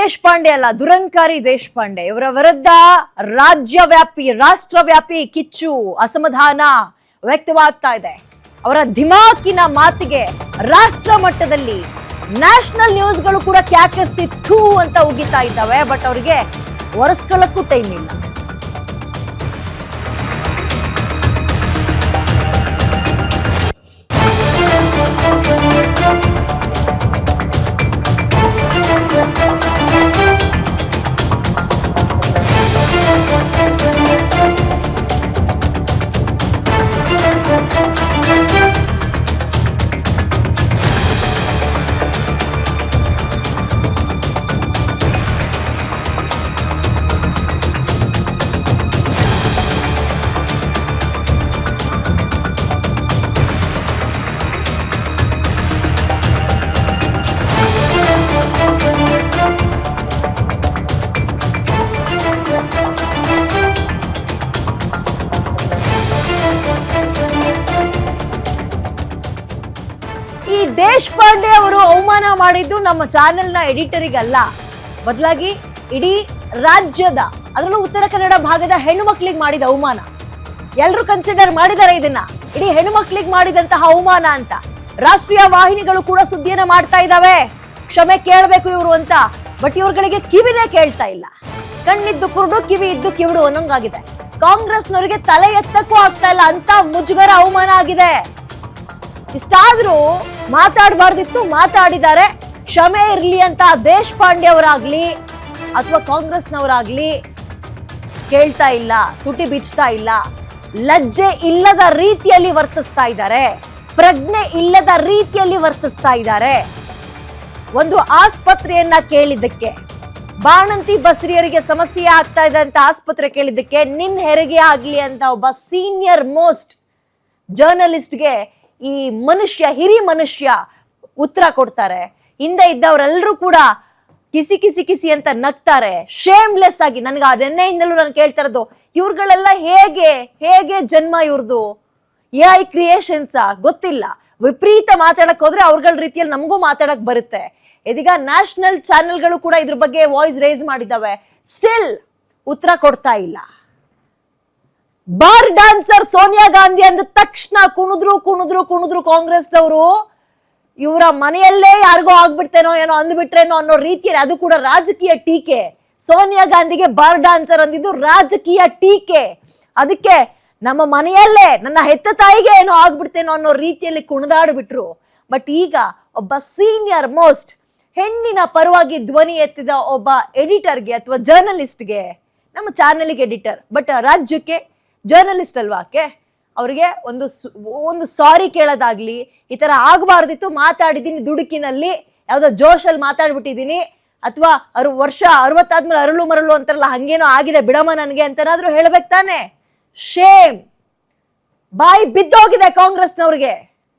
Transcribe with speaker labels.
Speaker 1: ದೇಶಪಾಂಡೆ ಅಲ್ಲ, ದುರಂಕಾರಿ ದೇಶಪಾಂಡೆ ಇವರ ವಿರುದ್ಧ ರಾಜ್ಯವ್ಯಾಪಿ ರಾಷ್ಟ್ರವ್ಯಾಪಿ ಕಿಚ್ಚು ಅಸಮಾಧಾನ ವ್ಯಕ್ತವಾಗ್ತಾ ಇದೆ. ಅವರ ಧಿಮಾಕಿನ ಮಾತಿಗೆ ರಾಷ್ಟ್ರ ಮಟ್ಟದಲ್ಲಿ ನ್ಯಾಷನಲ್ ನ್ಯೂಸ್ಗಳು ಕೂಡ ಕ್ಯಾಕರಿಸಿತ್ತು ಅಂತ ಉಗಿತಾ ಇದ್ದಾವೆ. ಬಟ್ ಅವರಿಗೆ ಒರೆಸ್ಕೊಳ್ಳಕ್ಕೂ ಟೈಮ್ ಇಲ್ಲ. ದೇಶಪಾಂಡೆ ಅವರು ಅವಮಾನ ಮಾಡಿದ್ದು ನಮ್ಮ ಚಾನೆಲ್ನ ಎಡಿಟರಿಗಲ್ಲ, ಬದಲಾಗಿ ಇಡೀ ರಾಜ್ಯದ, ಅದರಲ್ಲೂ ಉತ್ತರ ಕನ್ನಡ ಭಾಗದ ಹೆಣ್ಣು ಮಕ್ಕಳಿಗೆ ಮಾಡಿದ ಅವಮಾನ. ಎಲ್ಲರೂ ಕನ್ಸಿಡರ್ ಮಾಡಿದ್ದಾರೆ ಇದನ್ನ ಇಡೀ ಹೆಣ್ಣು ಮಕ್ಕಳಿಗೆ ಮಾಡಿದಂತಹ ಅವಮಾನ ಅಂತ. ರಾಷ್ಟ್ರೀಯ ವಾಹಿನಿಗಳು ಕೂಡ ಸುದ್ದಿಯನ್ನ ಮಾಡ್ತಾ ಇದ್ದಾವೆ, ಕ್ಷಮೆ ಕೇಳಬೇಕು ಇವರು ಅಂತ. ಬಟ್ ಇವ್ರುಗಳಿಗೆ ಕಿವಿನೇ ಕೇಳ್ತಾ ಇಲ್ಲ. ಕಣ್ಣಿದ್ದು ಕುರುಡು, ಕಿವಿ ಇದ್ದು ಕಿವಿಡು ಅನ್ನೋಂಗಾಗಿದೆ. ಕಾಂಗ್ರೆಸ್ನವರಿಗೆ ತಲೆ ಎತ್ತಕ್ಕೂ ಆಗ್ತಾ ಇಲ್ಲ ಅಂತ ಮುಜುಗರ ಅವಮಾನ ಆಗಿದೆ. ಇಷ್ಟಾದ್ರೂ ಮಾತಾಡಬಾರ್ದಿತ್ತು, ಮಾತಾಡಿದ್ದಾರೆ. ಕ್ಷಮೆ ಇರ್ಲಿ ಅಂತ ದೇಶಪಾಂಡೆ ಅವರಾಗ್ಲಿ ಅಥವಾ ಕಾಂಗ್ರೆಸ್ನವರಾಗ್ಲಿ ಕೇಳ್ತಾ ಇಲ್ಲ, ತುಟಿ ಬಿಚ್ತಾ ಇಲ್ಲ. ಲಜ್ಜೆ ಇಲ್ಲದ ರೀತಿಯಲ್ಲಿ ವರ್ತಿಸ್ತಾ ಇದ್ದಾರೆ, ಪ್ರಜ್ಞೆ ಇಲ್ಲದ ರೀತಿಯಲ್ಲಿ ವರ್ತಿಸ್ತಾ ಇದ್ದಾರೆ. ಒಂದು ಆಸ್ಪತ್ರೆಯನ್ನ ಕೇಳಿದ್ದಕ್ಕೆ, ಬಾಣಂತಿ ಬಸ್ರಿಯರಿಗೆ ಸಮಸ್ಯೆ ಆಗ್ತಾ ಇದೆ ಅಂತ ಆಸ್ಪತ್ರೆ ಕೇಳಿದ್ದಕ್ಕೆ, ನಿನ್ ಹೆರಿಗೆ ಆಗ್ಲಿ ಅಂತ ಒಬ್ಬ ಸೀನಿಯರ್ ಮೋಸ್ಟ್ ಜರ್ನಲಿಸ್ಟ್ಗೆ ಈ ಮನುಷ್ಯ, ಹಿರಿ ಮನುಷ್ಯ ಉತ್ತರ ಕೊಡ್ತಾರೆ. ಹಿಂದೆ ಇದ್ದವರೆಲ್ಲರೂ ಕೂಡ ಕಿಸಿ ಕಿಸಿ ಕಿಸಿ ಅಂತ ನಗ್ತಾರೆ, ಶೇಮ್ಲೆಸ್ ಆಗಿ. ನನಗೆ ನೆನ್ನೆಯಿಂದಲೂ ನಾನು ಕೇಳ್ತಾ ಇರೋದು, ಇವ್ರುಗಳೆಲ್ಲ ಹೇಗೆ ಜನ್ಮ ಇವ್ರದು? AI ಕ್ರಿಯೇಷನ್ಸ್ ಗೊತ್ತಿಲ್ಲ. ವಿಪರೀತ ಮಾತಾಡಕ್ ಹೋದ್ರೆ ಅವ್ರಗಳ ರೀತಿಯಲ್ಲಿ ನಮಗೂ ಮಾತಾಡಕ್ ಬರುತ್ತೆ. ಇದೀಗ ನ್ಯಾಷನಲ್ ಚಾನೆಲ್ಗಳು ಕೂಡ ಇದ್ರ ಬಗ್ಗೆ ವಾಯ್ಸ್ ರೇಸ್ ಮಾಡಿದ್ದಾವೆ. ಸ್ಟಿಲ್ ಉತ್ತರ ಕೊಡ್ತಾ ಇಲ್ಲ. ಬಾರ್ ಡ್ಯಾನ್ಸರ್ ಸೋನಿಯಾ ಗಾಂಧಿ ಅಂದ ತಕ್ಷಣ ಕುಣಿದ್ರು ಕಾಂಗ್ರೆಸ್ನವರು. ಇವರ ಮನೆಯಲ್ಲೇ ಯಾರಿಗೋ ಆಗ್ಬಿಡ್ತೇನೋ ಏನೋ ಅಂದ್ಬಿಟ್ರೇನೋ ಅನ್ನೋ ರೀತಿಯಲ್ಲಿ, ಅದು ಕೂಡ ರಾಜಕೀಯ ಟೀಕೆ. ಸೋನಿಯಾ ಗಾಂಧಿಗೆ ಬಾರ್ ಡ್ಯಾನ್ಸರ್ ಅಂದಿದ್ದು ರಾಜಕೀಯ ಟೀಕೆ. ಅದಕ್ಕೆ ನಮ್ಮ ಮನೆಯಲ್ಲೇ ನನ್ನ ಹೆತ್ತ ತಾಯಿಗೆ ಏನೋ ಆಗ್ಬಿಡ್ತೇನೋ ಅನ್ನೋ ರೀತಿಯಲ್ಲಿ ಕುಣಿದಾಡ್ಬಿಟ್ರು. ಬಟ್ ಈಗ ಒಬ್ಬ ಸೀನಿಯರ್ ಮೋಸ್ಟ್ ಹೆಣ್ಣಿನ ಪರವಾಗಿ ಧ್ವನಿ ಎತ್ತಿದ ಒಬ್ಬ ಎಡಿಟರ್ಗೆ ಅಥವಾ ಜರ್ನಲಿಸ್ಟ್ಗೆ, ನಮ್ಮ ಚಾನೆಲ್ಗೆ ಎಡಿಟರ್ ಬಟ್ ರಾಜ್ಯಕ್ಕೆ ಜರ್ನಲಿಸ್ಟ್ ಅಲ್ವಾ, ಅವ್ರಿಗೆ ಒಂದು ಸಾರಿ ಕೇಳೋದಾಗ್ಲಿ, ಈ ತರ ಆಗಬಾರ್ದಿತ್ತು, ಮಾತಾಡಿದ್ದೀನಿ ದುಡುಕಿನಲ್ಲಿ, ಯಾವ್ದೋ ಜೋಶಲ್ಲಿ ಮಾತಾಡ್ಬಿಟ್ಟಿದ್ದೀನಿ, ಅಥವಾ ವರ್ಷ 60 ಆದ್ಮೇಲೆ ಅರಳು ಮರಳು ಅಂತಾರಲ್ಲ, ಹಂಗೇನೋ ಆಗಿದೆ ಬಿಡಮ್ಮ ನನ್ಗೆ ಅಂತನಾದ್ರೂ ಹೇಳ್ಬೇಕು ತಾನೆ. ಶೇಮ್. ಬಾಯಿ ಬಿದ್ದೋಗಿದೆ ಕಾಂಗ್ರೆಸ್ನವ್ರಿಗೆ.